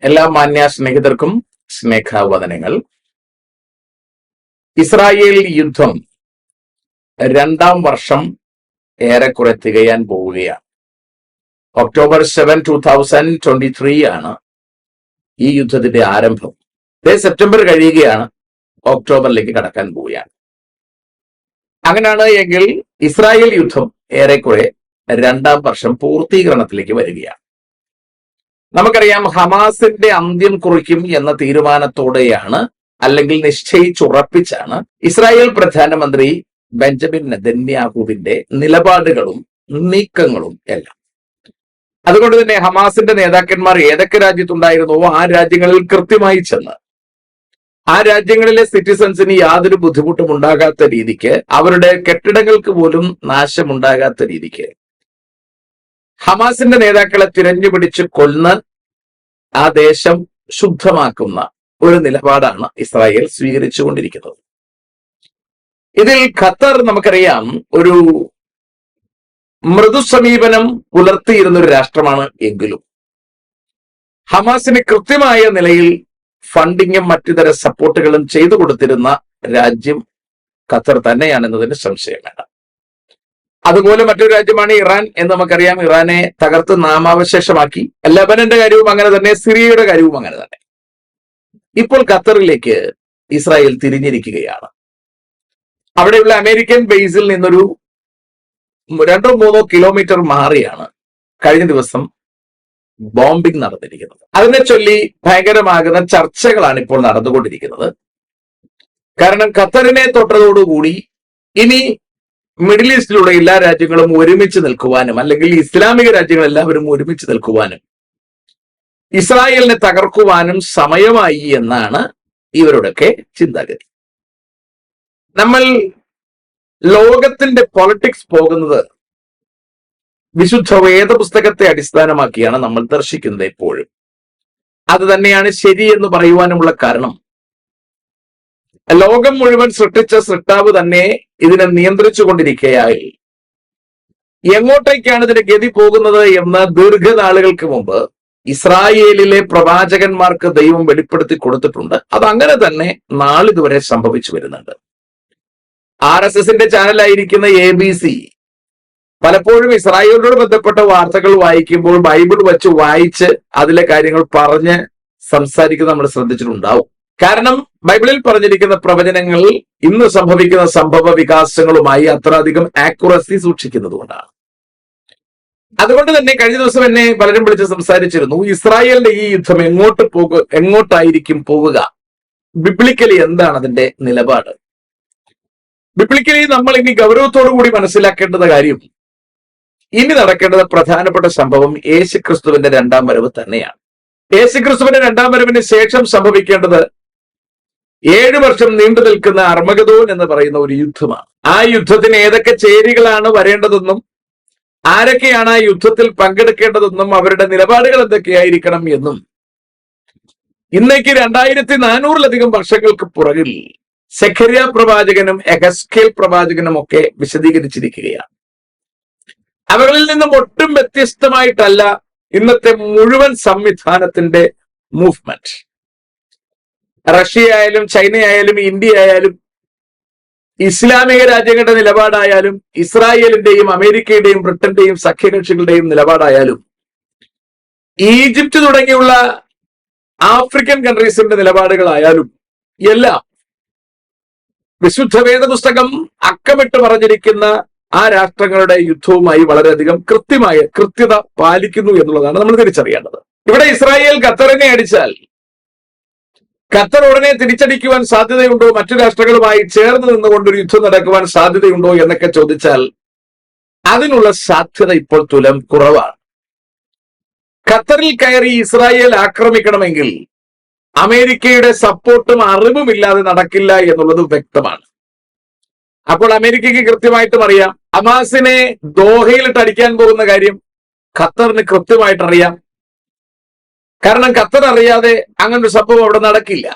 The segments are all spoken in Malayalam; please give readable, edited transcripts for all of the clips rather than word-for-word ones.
എല്ലാ മാന്യ സ്നേഹിതർക്കും സ്നേഹവന്ദനങ്ങൾ. ഇസ്രായേൽ യുദ്ധം 2ാം വർഷം ഏറെക്കുറെ തികയാൻ പോവുകയാണ്. ഒക്ടോബർ 7, 2023 ആണ് ഈ യുദ്ധത്തിന്റെ ആരംഭം. സെപ്റ്റംബർ കഴിയുകയാണ്, ഒക്ടോബറിലേക്ക് കടക്കാൻ പോവുകയാണ്. അങ്ങനെയാണ് എങ്കിൽ ഇസ്രായേൽ യുദ്ധം ഏറെക്കുറെ 2ാം വർഷം പൂർത്തീകരണത്തിലേക്ക് വരികയാണ്. നമുക്കറിയാം, ഹമാസിന്റെ അന്ത്യം കുറിക്കും എന്ന തീരുമാനത്തോടെയാണ്, അല്ലെങ്കിൽ നിശ്ചയിച്ചുറപ്പിച്ചാണ് ഇസ്രായേൽ പ്രധാനമന്ത്രി ബെഞ്ചമിൻ നെതന്യാഹുവിന്റെ നിലപാടുകളും നീക്കങ്ങളും എല്ലാം. അതുകൊണ്ട് തന്നെ ഹമാസിന്റെ നേതാക്കന്മാർ ഏതൊക്കെ രാജ്യത്തുണ്ടായിരുന്നുവോ ആ രാജ്യങ്ങളിൽ കൃത്യമായി ചെന്ന് ആ രാജ്യങ്ങളിലെ സിറ്റിസൺസിന് യാതൊരു ബുദ്ധിമുട്ടും ഉണ്ടാകാത്ത രീതിക്ക്, അവരുടെ കെട്ടിടങ്ങൾക്ക് പോലും നാശമുണ്ടാകാത്ത രീതിക്ക് ഹമാസിന്റെ നേതാക്കളെ തിരഞ്ഞുപിടിച്ച് കൊന്ന് ആ ദേശം ശുദ്ധമാക്കുന്ന ഒരു നിലപാടാണ് ഇസ്രായേൽ സ്വീകരിച്ചുകൊണ്ടിരിക്കുന്നത്. ഇതിൽ ഖത്തർ നമുക്കറിയാം ഒരു മൃദു സമീപനം പുലർത്തിയിരുന്ന ഒരു രാഷ്ട്രമാണ്. എങ്കിലും ഹമാസിന് കൃത്യമായ നിലയിൽ ഫണ്ടിങ്ങും മറ്റുതര സപ്പോർട്ടുകളും ചെയ്തു കൊടുത്തിരുന്ന രാജ്യം ഖത്തർ തന്നെയാണെന്നതിന് സംശയം വേണ്ട. അതുപോലെ മറ്റൊരു രാജ്യമാണ് ഇറാൻ എന്ന് നമുക്കറിയാം. ഇറാനെ തകർത്ത് നാമാവശേഷമാക്കി. ലബനന്റെ കാര്യവും അങ്ങനെ തന്നെ, സിറിയയുടെ കാര്യവും അങ്ങനെ തന്നെ. ഇപ്പോൾ ഖത്തറിലേക്ക് ഇസ്രായേൽ തിരിഞ്ഞിരിക്കുകയാണ്. അവിടെയുള്ള അമേരിക്കൻ ബേസിൽ നിന്നൊരു 2-3 കിലോമീറ്റർ മാറിയാണ് കഴിഞ്ഞ ദിവസം ബോംബിംഗ് നടന്നിരിക്കുന്നത്. അതിനെ ചൊല്ലി ഭയങ്കരമാകുന്ന ചർച്ചകളാണ് ഇപ്പോൾ നടന്നുകൊണ്ടിരിക്കുന്നത്. കാരണം ഖത്തറിനെ തൊട്ടതോടുകൂടി ഇനി മിഡിൽ ഈസ്റ്റിലുള്ള എല്ലാ രാജ്യങ്ങളും ഒരുമിച്ച് നിൽക്കുവാനും, അല്ലെങ്കിൽ ഇസ്ലാമിക രാജ്യങ്ങൾ എല്ലാവരും ഒരുമിച്ച് നിൽക്കുവാനും, ഇസ്രായേലിനെ തകർക്കുവാനും സമയമായി എന്നാണ് ഇവരുടെയൊക്കെ ചിന്താഗതി. നമ്മൾ ലോകത്തിന്റെ പൊളിറ്റിക്സ് പോകുന്നത് വിശുദ്ധ വേദപുസ്തകത്തെ അടിസ്ഥാനമാക്കിയാണ് നമ്മൾ ദർശിക്കുന്നത് എപ്പോഴും. അത് തന്നെയാണ് ശരി എന്ന് പറയുവാനുമുള്ള കാരണം, ലോകം മുഴുവൻ സൃഷ്ടിച്ച സൃഷ്ടാവ് തന്നെ ഇതിനെ നിയന്ത്രിച്ചു കൊണ്ടിരിക്കുകയായി എങ്ങോട്ടേക്കാണ് ഇതിന്റെ ഗതി പോകുന്നത് എന്ന് ദീർഘനാളുകൾക്ക് മുമ്പ് ഇസ്രായേലിലെ പ്രവാചകന്മാർക്ക് ദൈവം വെളിപ്പെടുത്തി കൊടുത്തിട്ടുണ്ട്. അത് അങ്ങനെ തന്നെ നാളിതുവരെ സംഭവിച്ചു വരുന്നുണ്ട്. RSSന്റെ ചാനലായിരിക്കുന്ന ABC പലപ്പോഴും ഇസ്രായേലിനോട് ബന്ധപ്പെട്ട വാർത്തകൾ വായിക്കുമ്പോൾ ബൈബിൾ വെച്ച് വായിച്ച് അതിലെ കാര്യങ്ങൾ പറഞ്ഞ് സംസാരിക്കുന്നത് നമ്മൾ ശ്രദ്ധിച്ചിട്ടുണ്ടാവും. കാരണം ബൈബിളിൽ പറഞ്ഞിരിക്കുന്ന പ്രവചനങ്ങൾ ഇന്ന് സംഭവിക്കുന്ന സംഭവ വികാസങ്ങളുമായി അത്രയധികം ആക്യുറസി സൂക്ഷിക്കുന്നത് കൊണ്ടാണ്. അതുകൊണ്ട് തന്നെ കഴിഞ്ഞ ദിവസം എന്നെ പലരും വിളിച്ച് സംസാരിച്ചിരുന്നു, ഇസ്രായേലിന്റെ ഈ യുദ്ധം എങ്ങോട്ടായിരിക്കും പോവുക, ബിബ്ലിക്കലി എന്താണ് അതിന്റെ നിലപാട്. ബിബ്ലിക്കലി നമ്മൾ ഇനി ഗൗരവത്തോടു കൂടി മനസ്സിലാക്കേണ്ടുന്ന കാര്യം, ഇനി നടക്കേണ്ടത് പ്രധാനപ്പെട്ട സംഭവം യേശുക്രിസ്തുവിന്റെ 2ാം വരവ് തന്നെയാണ്. യേശുക്രിസ്തുവിന്റെ 2ാം വരവിന് ശേഷം സംഭവിക്കേണ്ടത് 7 വർഷം നീണ്ടു നിൽക്കുന്ന അർമഗദോൻ എന്ന് പറയുന്ന ഒരു യുദ്ധമാണ്. ആ യുദ്ധത്തിന് ഏതൊക്കെ ചേരികളാണ് വരേണ്ടതെന്നും ആരൊക്കെയാണ് ആ യുദ്ധത്തിൽ പങ്കെടുക്കേണ്ടതെന്നും അവരുടെ നിലപാടുകൾ എന്തൊക്കെയായിരിക്കണം എന്നും ഇന്നേക്ക് 2400-ലധികം വർഷങ്ങൾക്ക് പുറകിൽ സെഖര്യാ പ്രവാചകനും എഹെസ്കേൽ പ്രവാചകനും ഒക്കെ വിശദീകരിച്ചിരിക്കുകയാണ്. അവകളിൽ നിന്നും ഒട്ടും വ്യത്യസ്തമായിട്ടല്ല ഇന്നത്തെ മുഴുവൻ സംവിധാനത്തിന്റെ മൂവ്മെന്റ്. റഷ്യ ആയാലും ചൈന ആയാലും ഇന്ത്യ ആയാലും ഇസ്ലാമിക രാജ്യങ്ങളുടെ നിലപാടായാലും ഇസ്രായേലിന്റെയും അമേരിക്കയുടെയും ബ്രിട്ടന്റെയും സഖ്യകക്ഷികളുടെയും നിലപാടായാലും ഈജിപ്റ്റ് തുടങ്ങിയുള്ള ആഫ്രിക്കൻ കൺട്രീസിന്റെ നിലപാടുകളായാലും എല്ലാം വിശുദ്ധ വേദപുസ്തകം അക്കമിട്ട് പറഞ്ഞിരിക്കുന്ന ആ രാഷ്ട്രങ്ങളുടെ യുദ്ധവുമായി വളരെയധികം കൃത്യത പാലിക്കുന്നു എന്നുള്ളതാണ് നമ്മൾ തിരിച്ചറിയേണ്ടത്. ഇവിടെ ഇസ്രായേൽ ഖത്തറിനെ അടിച്ചാൽ ഖത്തർ ഉടനെ തിരിച്ചടിക്കുവാൻ സാധ്യതയുണ്ടോ, മറ്റു രാഷ്ട്രങ്ങളുമായി ചേർന്ന് നിന്നുകൊണ്ടൊരു യുദ്ധം നടക്കുവാൻ സാധ്യതയുണ്ടോ എന്നൊക്കെ ചോദിച്ചാൽ അതിനുള്ള സാധ്യത ഇപ്പോൾ തുലം കുറവാണ്. ഖത്തറിൽ കയറി ഇസ്രായേൽ ആക്രമിക്കണമെങ്കിൽ അമേരിക്കയുടെ സപ്പോർട്ടും അറിവുമില്ലാതെ നടക്കില്ല എന്നുള്ളത് വ്യക്തമാണ്. അപ്പോൾ അമേരിക്കയ്ക്ക് കൃത്യമായിട്ടും അറിയാം, ഹമാസിനെ ദോഹയിലിട്ട് അടിക്കാൻ പോകുന്ന കാര്യം ഖത്തറിന് കൃത്യമായിട്ട് അറിയാം. കാരണം ഖത്തർ അറിയാതെ അങ്ങനൊരു സംഭവം അവിടെ നടക്കില്ല.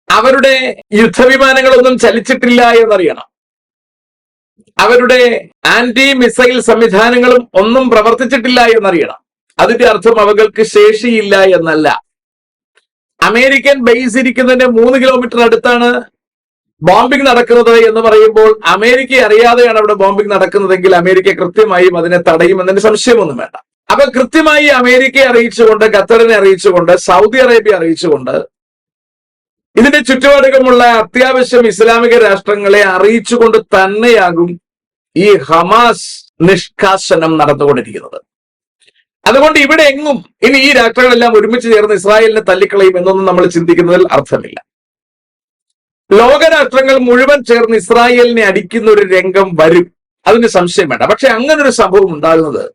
അവരുടെ യുദ്ധവിമാനങ്ങളൊന്നും ചലിച്ചിട്ടില്ല എന്നറിയണം. അവരുടെ ആന്റി മിസൈൽ സംവിധാനങ്ങളും ഒന്നും പ്രവർത്തിച്ചിട്ടില്ല എന്നറിയണം. അതിന്റെ അർത്ഥം അവകൾക്ക് ശേഷിയില്ല എന്നല്ല. അമേരിക്കൻ ബേസ് ഇരിക്കുന്നതിന്റെ 3 കിലോമീറ്റർ അടുത്താണ് ബോംബിംഗ് നടക്കുന്നത് എന്ന് പറയുമ്പോൾ അമേരിക്ക അറിയാതെയാണ് അവിടെ ബോംബിംഗ് നടക്കുന്നതെങ്കിൽ അമേരിക്ക കൃത്യമായും അതിനെ തടയുമെന്നതിന് സംശയമൊന്നും വേണ്ട. അപ്പൊ കൃത്യമായി അമേരിക്കയെ അറിയിച്ചുകൊണ്ട്, ഖത്തറിനെ അറിയിച്ചുകൊണ്ട്, സൗദി അറേബ്യ അറിയിച്ചുകൊണ്ട്, ഇതിന്റെ ചുറ്റുപാടുകളുമുള്ള അത്യാവശ്യം ഇസ്ലാമിക രാഷ്ട്രങ്ങളെ അറിയിച്ചുകൊണ്ട് തന്നെയാകും ഈ ഹമാസ് നിഷ്കാസനം നടന്നുകൊണ്ടിരിക്കുന്നത്. അതുകൊണ്ട് ഇവിടെ എങ്ങും ഇനി ഈ രാഷ്ട്രങ്ങളെല്ലാം ഒരുമിച്ച് ചേർന്ന് ഇസ്രായേലിനെ തല്ലിക്കളയും എന്നൊന്നും നമ്മൾ ചിന്തിക്കുന്നതിൽ അർത്ഥമില്ല. ലോകരാഷ്ട്രങ്ങൾ മുഴുവൻ ചേർന്ന് ഇസ്രായേലിനെ അടിക്കുന്ന ഒരു രംഗം വരും, അതിന് സംശയം വേണ്ട. പക്ഷെ അങ്ങനെ ഒരു സംഭവം ഉണ്ടാകുന്നത്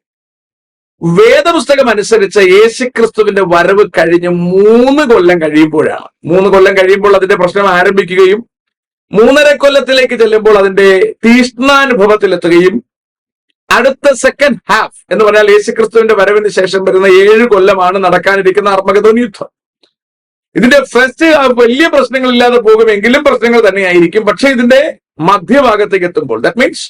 വേദപുസ്തകം അനുസരിച്ച് യേശുക്രിസ്തുവിന്റെ വരവ് കഴിഞ്ഞ് 3 കൊല്ലം കഴിയുമ്പോഴാണ്. 3 കൊല്ലം കഴിയുമ്പോൾ അതിന്റെ പ്രശ്നം ആരംഭിക്കുകയും 3.5 കൊല്ലത്തിലേക്ക് ചെല്ലുമ്പോൾ അതിന്റെ തീഷ്ണാനുഭവത്തിലെത്തുകയും അടുത്ത സെക്കൻഡ് ഹാഫ് എന്ന് പറഞ്ഞാൽ യേശുക്രിസ്തുവിന്റെ വരവിന് ശേഷം വരുന്ന 7 കൊല്ലമാണ് നടക്കാനിരിക്കുന്ന അർമ്മഗദോൻ യുദ്ധം. ഇതിന്റെ ഫസ്റ്റ് വലിയ പ്രശ്നങ്ങളില്ലാതെ പോകുമെങ്കിലും പ്രശ്നങ്ങൾ തന്നെയായിരിക്കും. പക്ഷെ ഇതിന്റെ മധ്യഭാഗത്തേക്ക് എത്തുമ്പോൾ, ദാറ്റ് മീൻസ്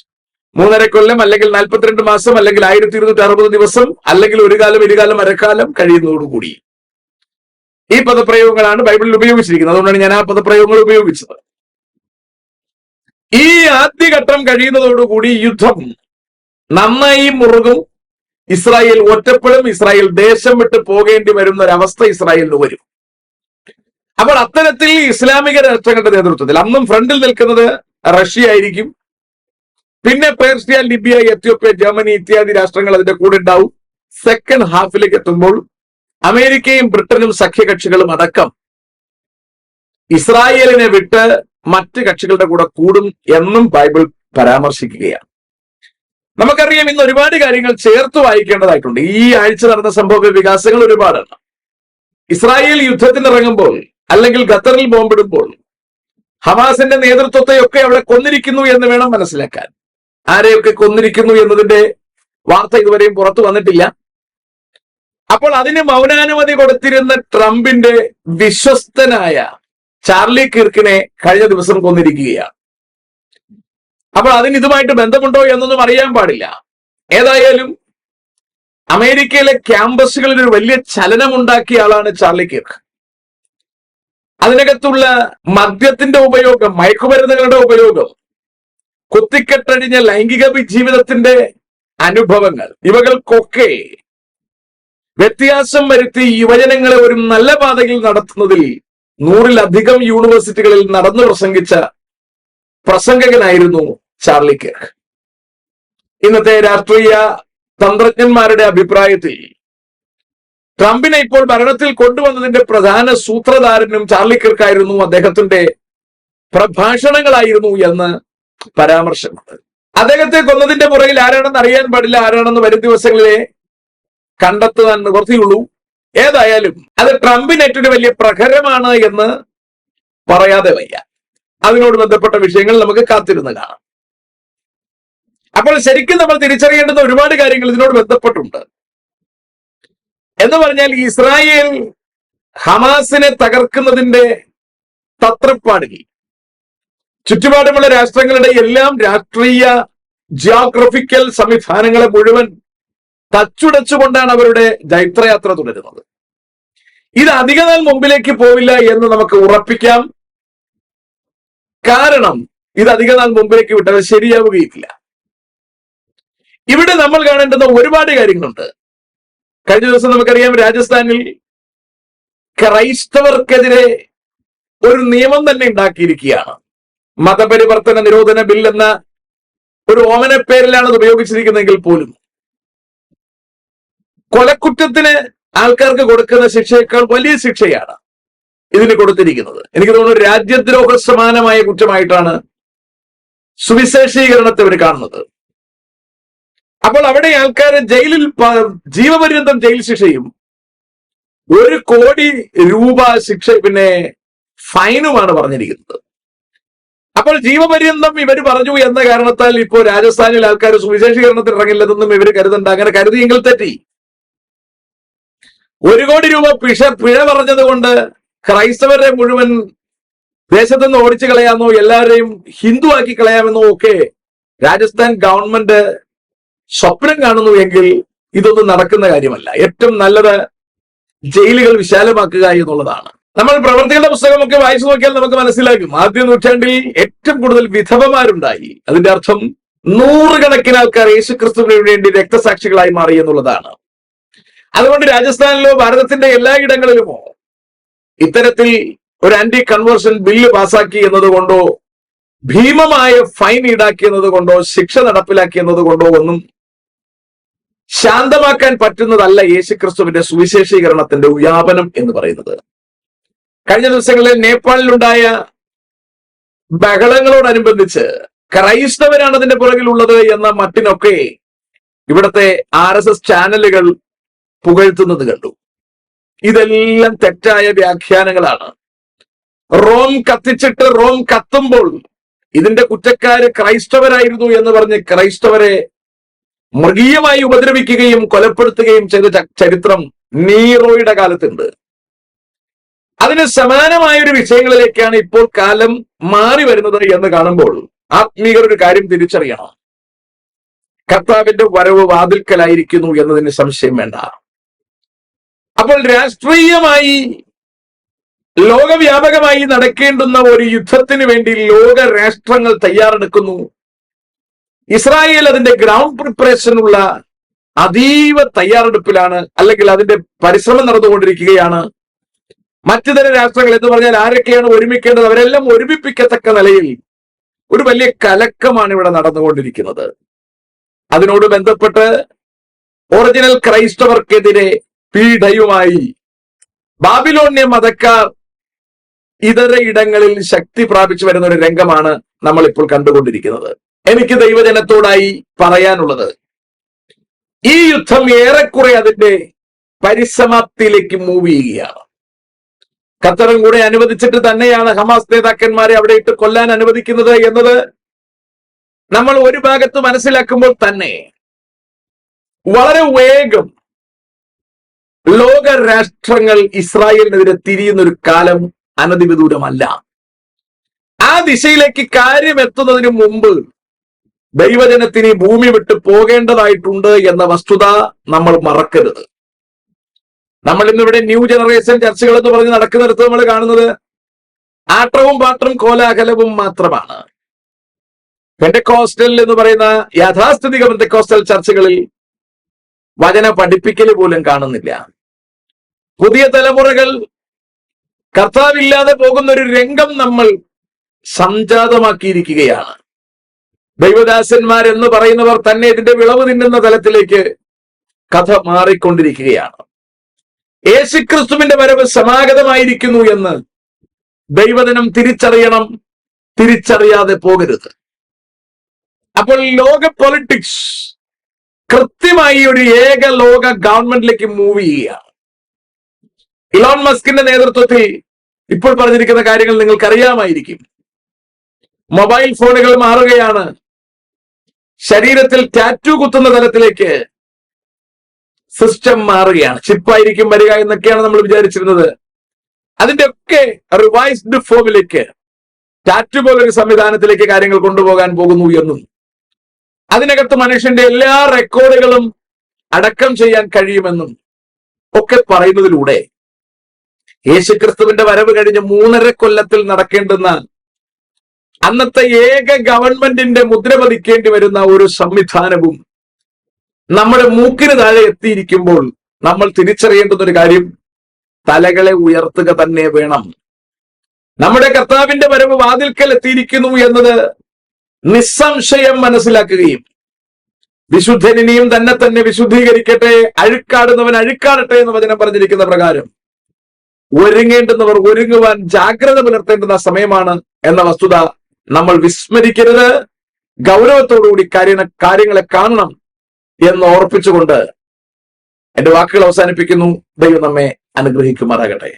3.5 കൊല്ലം അല്ലെങ്കിൽ 42 മാസം അല്ലെങ്കിൽ 1260 ദിവസം അല്ലെങ്കിൽ ഒരു കാലം, ഇരുകാലം, അരക്കാലം കഴിയുന്നതോടുകൂടി ഈ പദപ്രയോഗങ്ങളാണ് ബൈബിളിൽ ഉപയോഗിച്ചിരിക്കുന്നത്. അതുകൊണ്ടാണ് ഞാൻ ആ പദപ്രയോഗങ്ങൾ ഉപയോഗിച്ചത്. ഈ ആദ്യഘട്ടം കഴിയുന്നതോടുകൂടി യുദ്ധം നന്നായി മുറുകും. ഇസ്രായേൽ ഒറ്റപ്പെടും. ഇസ്രായേൽ ദേശം വിട്ട് പോകേണ്ടി വരുന്ന ഒരവസ്ഥ ഇസ്രായേലിന് വരും. അപ്പോൾ അത്തരത്തിൽ ഇസ്ലാമിക രാഷ്ട്രങ്ങളുടെ നേതൃത്വത്തിൽ അന്നും ഫ്രണ്ടിൽ നിൽക്കുന്നത് റഷ്യ ആയിരിക്കും. പിന്നെ പേർഷ്യ, ലിബിയ, എത്യോപ്യ, ജർമ്മനി ഇത്യാദി രാഷ്ട്രങ്ങൾ അതിന്റെ കൂടെ ഉണ്ടാവും. സെക്കൻഡ് ഹാഫിലേക്ക് എത്തുമ്പോൾ അമേരിക്കയും ബ്രിട്ടനും സഖ്യകക്ഷികളും അടക്കം ഇസ്രായേലിനെ വിട്ട് മറ്റ് കക്ഷികളുടെ കൂടെ കൂടും എന്നും ബൈബിൾ പരാമർശിക്കുകയാണ്. നമുക്കറിയാം, ഇന്ന് ഒരുപാട് കാര്യങ്ങൾ ചേർത്ത് വായിക്കേണ്ടതായിട്ടുണ്ട്. ഈ ആഴ്ച നടന്ന സംഭവ വികാസങ്ങൾ ഒരുപാടാണ്. ഇസ്രായേൽ യുദ്ധത്തിനിറങ്ങുമ്പോൾ അല്ലെങ്കിൽ ഖത്തറിൽ ബോംബിടുമ്പോൾ ഹമാസിന്റെ നേതൃത്വത്തെയൊക്കെ അവിടെ കൊന്നിരിക്കുന്നു എന്ന് വേണം മനസ്സിലാക്കാൻ. ആരെയൊക്കെ കൊന്നിരിക്കുന്നു എന്നതിന്റെ വാർത്ത ഇതുവരെയും പുറത്തു വന്നിട്ടില്ല. അപ്പോൾ അതിന് മൗനാനുമതി കൊടുത്തിരുന്ന ട്രംപിന്റെ വിശ്വസ്തനായ ചാർലി കിർക്കിനെ കഴിഞ്ഞ ദിവസം കൊന്നിരിക്കുകയാണ്. അപ്പോൾ അതിന് ഇതുമായിട്ട് ബന്ധമുണ്ടോ എന്നൊന്നും അറിയാൻ പാടില്ല. ഏതായാലും അമേരിക്കയിലെ ക്യാമ്പസുകളിൽ ഒരു വലിയ ചലനമുണ്ടാക്കിയ ആളാണ് ചാർലി കിർക്ക്. അതിനകത്തുള്ള മദ്യത്തിന്റെ ഉപയോഗം, മയക്കുമരുന്നുകളുടെ ഉപയോഗം, കുത്തിക്കെട്ടഴിഞ്ഞ ലൈംഗിക ജീവിതത്തിന്റെ അനുഭവങ്ങൾ, ഇവകൾക്കൊക്കെ വ്യത്യാസം വരുത്തി യുവജനങ്ങളെ ഒരു നല്ല പാതയിൽ നടത്തുന്നതിൽ 100-ലധികം യൂണിവേഴ്സിറ്റികളിൽ നടന്നു പ്രസംഗിച്ച പ്രസംഗകനായിരുന്നു ചാർലി കിർക്ക്. ഇന്നത്തെ രാഷ്ട്രീയ തന്ത്രജ്ഞന്മാരുടെ അഭിപ്രായത്തിൽ ട്രംപിനെ ഇപ്പോൾ ഭരണത്തിൽ കൊണ്ടുവന്നതിന്റെ പ്രധാന സൂത്രധാരനും ചാർലി കിർക്കായിരുന്നു. അദ്ദേഹത്തിന്റെ പ്രഭാഷണങ്ങളായിരുന്നു എന്ന് പരാമർശമുണ്ട്. അദ്ദേഹത്തെ കൊന്നതിന്റെ പുറകിൽ ആരാണെന്ന് അറിയാൻ പാടില്ല. ആരാണെന്ന് വരും ദിവസങ്ങളിലെ കണ്ടെത്താൻ നിവർത്തിയുള്ളൂ. ഏതായാലും അത് ട്രംപിനേറ്റൊരു വലിയ പ്രഹരമാണ് എന്ന് പറയാതെ വയ്യ. അതിനോട് ബന്ധപ്പെട്ട വിഷയങ്ങൾ നമുക്ക് കാത്തിരുന്ന് കാണാം. അപ്പോൾ ശരിക്കും നമ്മൾ തിരിച്ചറിയേണ്ടുന്ന ഒരുപാട് കാര്യങ്ങൾ ഇതിനോട് ബന്ധപ്പെട്ടുണ്ട്. എന്ന് പറഞ്ഞാൽ ഇസ്രായേൽ ഹമാസിനെ തകർക്കുന്നതിന്റെ തത്രപ്പാടിൽ ചുറ്റുപാടുമുള്ള രാഷ്ട്രങ്ങളുടെ എല്ലാം രാഷ്ട്രീയ ജിയോഗ്രഫിക്കൽ സംവിധാനങ്ങളെ മുഴുവൻ തച്ചുടച്ചുകൊണ്ടാണ് അവരുടെ ജൈത്രയാത്ര തുടരുന്നത്. ഇത് അധികനാൾ മുമ്പിലേക്ക് പോവില്ല എന്ന് നമുക്ക് ഉറപ്പിക്കാം. കാരണം ഇത് അധികനാൾ മുമ്പിലേക്ക് വിട്ടാൽ ശരിയാവുകയില്ല. ഇവിടെ നമ്മൾ കാണേണ്ടുന്ന ഒരുപാട് കാര്യങ്ങളുണ്ട്. കഴിഞ്ഞ ദിവസം നമുക്കറിയാം, രാജസ്ഥാനിൽ ക്രൈസ്തവർക്കെതിരെ ഒരു നിയമം തന്നെ ഉണ്ടാക്കിയിരിക്കുകയാണ്. മതപരിവർത്തന നിരോധന ബിൽ എന്ന ഒരു ഓമന പേരിലാണ് അത് ഉപയോഗിച്ചിരിക്കുന്നതെങ്കിൽ പോലും കൊലക്കുറ്റത്തിന് ആൾക്കാർക്ക് കൊടുക്കുന്ന ശിക്ഷയേക്കാൾ വലിയ ശിക്ഷയാണ് ഇതിന് കൊടുത്തിരിക്കുന്നത്. എനിക്ക് തോന്നുന്നു രാജ്യദ്രോഹ സമാനമായ കുറ്റമായിട്ടാണ് സുവിശേഷീകരണത്തെ അവർ കാണുന്നത്. അപ്പോൾ അവിടെ ആൾക്കാരെ ജയിലിൽ ജീവപര്യന്തം ജയിൽ ശിക്ഷയും 1 കോടി രൂപ ശിക്ഷ പിന്നെ ഫൈനുമാണ് പറഞ്ഞിരിക്കുന്നത്. അപ്പോൾ ജീവപര്യന്തം ഇവർ പറഞ്ഞു എന്ന കാരണത്താൽ ഇപ്പോൾ രാജസ്ഥാനിൽ ആൾക്കാർ സുവിശേഷീകരണത്തിൽ ഇറങ്ങില്ലെന്നും ഇവർ കരുതണ്ട. അങ്ങനെ കരുതിയെങ്കിൽ തെറ്റി. 1 കോടി രൂപ പിഴ പറഞ്ഞത് കൊണ്ട് ക്രൈസ്തവരെ മുഴുവൻ ദേശത്തുനിന്ന് ഓടിച്ചു കളയാമെന്നോ എല്ലാവരെയും ഹിന്ദു ആക്കി കളയാമെന്നോ ഒക്കെ രാജസ്ഥാൻ ഗവൺമെന്റ് സ്വപ്നം കാണുന്നു എങ്കിൽ ഇതൊന്നും നടക്കുന്ന കാര്യമല്ല. ഏറ്റവും നല്ലത് ജയിലുകൾ വിശാലമാക്കുക എന്നുള്ളതാണ്. നമ്മൾ പ്രവർത്തികളുടെ പുസ്തകമൊക്കെ വായിച്ചു നോക്കിയാൽ നമുക്ക് മനസ്സിലാക്കും, ആദ്യ നൂറ്റാണ്ടിൽ ഏറ്റവും കൂടുതൽ വിധവമാരുണ്ടായി. അതിന്റെ അർത്ഥം നൂറുകണക്കിന് ആൾക്കാർ യേശുക്രിസ്തുവിന് വേണ്ടി രക്തസാക്ഷികളായി മാറി എന്നുള്ളതാണ്. അതുകൊണ്ട് രാജസ്ഥാനിലോ ഭാരതത്തിന്റെ എല്ലായിടങ്ങളിലുമോ ഇത്തരത്തിൽ ഒരു ആന്റി കൺവേർഷൻ ബില്ല് പാസാക്കി എന്നതുകൊണ്ടോ ഭീമമായ ഫൈൻ ഈടാക്കി എന്നതുകൊണ്ടോ ശിക്ഷ നടപ്പിലാക്കി എന്നതുകൊണ്ടോ ഒന്നും ശാന്തമാക്കാൻ പറ്റുന്നതല്ല യേശുക്രിസ്തുവിന്റെ സുവിശേഷീകരണത്തിന്റെ വ്യാപനം എന്ന് പറയുന്നത്. കഴിഞ്ഞ ദിവസങ്ങളിൽ നേപ്പാളിലുണ്ടായ ബഹളങ്ങളോടനുബന്ധിച്ച് ക്രൈസ്തവരാണ് അതിന്റെ പുറകിലുള്ളത് എന്ന മട്ടിനൊക്കെ ഇവിടുത്തെ RSS ചാനലുകൾ പുകഴ്ത്തുന്നത് കണ്ടു. ഇതെല്ലാം തെറ്റായ വ്യാഖ്യാനങ്ങളാണ്. റോം കത്തിച്ചിട്ട് റോം കത്തുമ്പോൾ ഇതിന്റെ കുറ്റക്കാര് ക്രൈസ്തവരായിരുന്നു എന്ന് പറഞ്ഞ് ക്രൈസ്തവരെ മൃഗീയമായി ഉപദ്രവിക്കുകയും കൊലപ്പെടുത്തുകയും ചെയ്ത ചരിത്രം നീറോയുടെ കാലത്തുണ്ട്. അതിന് സമാനമായ ഒരു വിഷയങ്ങളിലേക്കാണ് ഇപ്പോൾ കാലം മാറി വരുന്നത് എന്ന് കാണുമ്പോൾ ആത്മീയർ ഒരു കാര്യം തിരിച്ചറിയണം. കർത്താവിന്റെ വരവ് വാതിൽക്കലായിരിക്കുന്നു എന്നതിന് സംശയം വേണ്ട. അപ്പോൾ രാഷ്ട്രീയമായി ലോകവ്യാപകമായി നടക്കേണ്ടുന്ന ഒരു യുദ്ധത്തിന് വേണ്ടി ലോക രാഷ്ട്രങ്ങൾ തയ്യാറെടുക്കുന്നു. ഇസ്രായേൽ അതിന്റെ ഗ്രൗണ്ട് പ്രിപ്പറേഷനുള്ള അതീവ തയ്യാറെടുപ്പിലാണ്, അല്ലെങ്കിൽ അതിന്റെ പരിശ്രമം നടന്നുകൊണ്ടിരിക്കുകയാണ്. മറ്റു തരം രാഷ്ട്രങ്ങൾ എന്ന് പറഞ്ഞാൽ ആരൊക്കെയാണ് ഒരുമിക്കേണ്ടത്, അവരെല്ലാം ഒരുമിപ്പിക്കത്തക്ക നിലയിൽ ഒരു വലിയ കലക്കമാണ് ഇവിടെ നടന്നുകൊണ്ടിരിക്കുന്നത്. അതിനോട് ബന്ധപ്പെട്ട് ഒറിജിനൽ ക്രൈസ്തവർക്കെതിരെ പീഡയുമായി ബാബിലോണ്യ മതക്കാർ ഇതര ഇടങ്ങളിൽ ശക്തി പ്രാപിച്ചു വരുന്ന ഒരു രംഗമാണ് നമ്മൾ ഇപ്പോൾ കണ്ടുകൊണ്ടിരിക്കുന്നത്. എനിക്ക് ദൈവജനത്തോടായി പറയാനുള്ളത്, ഈ യുദ്ധം ഏറെക്കുറെ അതിന്റെ പരിസമാപ്തിയിലേക്ക് മൂവ് ചെയ്യുകയാണ്. ഖത്തറും കൂടെ അനുവദിച്ചിട്ട് തന്നെയാണ് ഹമാസ് നേതാക്കന്മാരെ അവിടെ ഇട്ട് കൊല്ലാൻ അനുവദിക്കുന്നത് എന്നത് നമ്മൾ ഒരു ഭാഗത്ത് മനസ്സിലാക്കുമ്പോൾ തന്നെ വളരെ വേഗം ലോക രാഷ്ട്രങ്ങൾ ഇസ്രായേലിനെതിരെ തിരിയുന്ന ഒരു കാലം അനധിവിദൂരമല്ല. ആ ദിശയിലേക്ക് കാര്യം എത്തുന്നതിന് മുമ്പ് ദൈവജനത്തിന് ഭൂമി വിട്ട് പോകേണ്ടതായിട്ടുണ്ട് എന്ന വസ്തുത നമ്മൾ മറക്കരുത്. നമ്മൾ ഇന്നിവിടെ ന്യൂ ജനറേഷൻ ചർച്ചകൾ എന്ന് പറഞ്ഞ് നടക്കുന്നിടത്ത് നമ്മൾ കാണുന്നത് ആട്ടവും പാട്ടവും കോലാഹലവും മാത്രമാണ്. പെന്തക്കോസ്റ്റൽ എന്ന് പറയുന്ന യാഥാസ്ഥിതിക പെന്തക്കോസ്റ്റൽ ചർച്ചകളിൽ വചന പഠിപ്പിക്കൽ പോലും കാണുന്നില്ല. പുതിയ തലമുറകൾ കർത്താവില്ലാതെ പോകുന്ന ഒരു രംഗം നമ്മൾ സംജാതമാക്കിയിരിക്കുകയാണ്. ദൈവദാസന്മാരെന്ന് പറയുന്നവർ തന്നെ ഇതിന്റെ വിളവ് തിന്നുന്ന തലത്തിലേക്ക് കഥ മാറിക്കൊണ്ടിരിക്കുകയാണ്. യേശുക്രിസ്തുവിന്റെ വരവ് സമാഗതമായിരിക്കുന്നു എന്ന് ദൈവജനം തിരിച്ചറിയണം, തിരിച്ചറിയാതെ പോകരുത്. അപ്പോൾ ലോക പൊളിറ്റിക്സ് കൃത്യമായി ഒരു ഏക ലോക ഗവൺമെന്റിലേക്ക് മൂവ് ചെയ്യുകയാണ്. ഇലോൺ മസ്കിന്റെ നേതൃത്വത്തിൽ ഇപ്പോൾ പറഞ്ഞിരിക്കുന്ന കാര്യങ്ങൾ നിങ്ങൾക്കറിയാമായിരിക്കും. മൊബൈൽ ഫോണുകൾ മാറുകയാണ്. ശരീരത്തിൽ ടാറ്റു കുത്തുന്ന തലത്തിലേക്ക് സിസ്റ്റം മാറുകയാണ്. ചിപ്പായിരിക്കും വരിക എന്നൊക്കെയാണ് നമ്മൾ വിചാരിച്ചിരുന്നത്. അതിന്റെ ഒക്കെ റിവൈസ്ഡ് ഫോമിലേക്ക്, ടാറ്റു പോലൊരു സംവിധാനത്തിലേക്ക് കാര്യങ്ങൾ കൊണ്ടുപോകാൻ പോകുന്നു എന്നും അതിനകത്ത് മനുഷ്യന്റെ എല്ലാ റെക്കോർഡുകളും അടക്കം ചെയ്യാൻ കഴിയുമെന്നും ഒക്കെ പറയുന്നതിലൂടെ യേശുക്രിസ്തുവിന്റെ വരവ് കഴിഞ്ഞ് 3.5 കൊല്ലത്തിൽ നടക്കേണ്ടുന്ന അന്നത്തെ ഏക ഗവൺമെന്റിന്റെ മുദ്ര പതിക്കേണ്ടി വരുന്ന ഒരു സംവിധാനവും നമ്മുടെ മൂക്കിന് താഴെ എത്തിയിരിക്കുമ്പോൾ നമ്മൾ തിരിച്ചറിയേണ്ടുന്ന ഒരു കാര്യം, തലകളെ ഉയർത്തുക തന്നെ വേണം. നമ്മുടെ കർത്താവിന്റെ വരവ് വാതിൽക്കൽ എത്തിയിരിക്കുന്നു എന്നത് നിസ്സംശയം മനസ്സിലാക്കുകയും വിശുദ്ധനിയും തന്നെ വിശുദ്ധീകരിക്കട്ടെ, അഴുക്കാടുന്നവൻ അഴുക്കാടട്ടെ എന്ന് വചനം പറഞ്ഞിരിക്കുന്ന പ്രകാരം ഒരുങ്ങേണ്ടുന്നവർ ഒരുങ്ങുവാൻ ജാഗ്രത പുലർത്തേണ്ടുന്ന സമയമാണ് എന്ന വസ്തുത നമ്മൾ വിസ്മരിക്കരുത്. ഗൗരവത്തോടുകൂടി കാര്യങ്ങളെ കാണണം എന്ന് ഓർപ്പിച്ചുകൊണ്ട് എന്റെ വാക്കുകൾ അവസാനിപ്പിക്കുന്നു. ദൈവം നമ്മെ അനുഗ്രഹിക്കുമാറാകട്ടെ.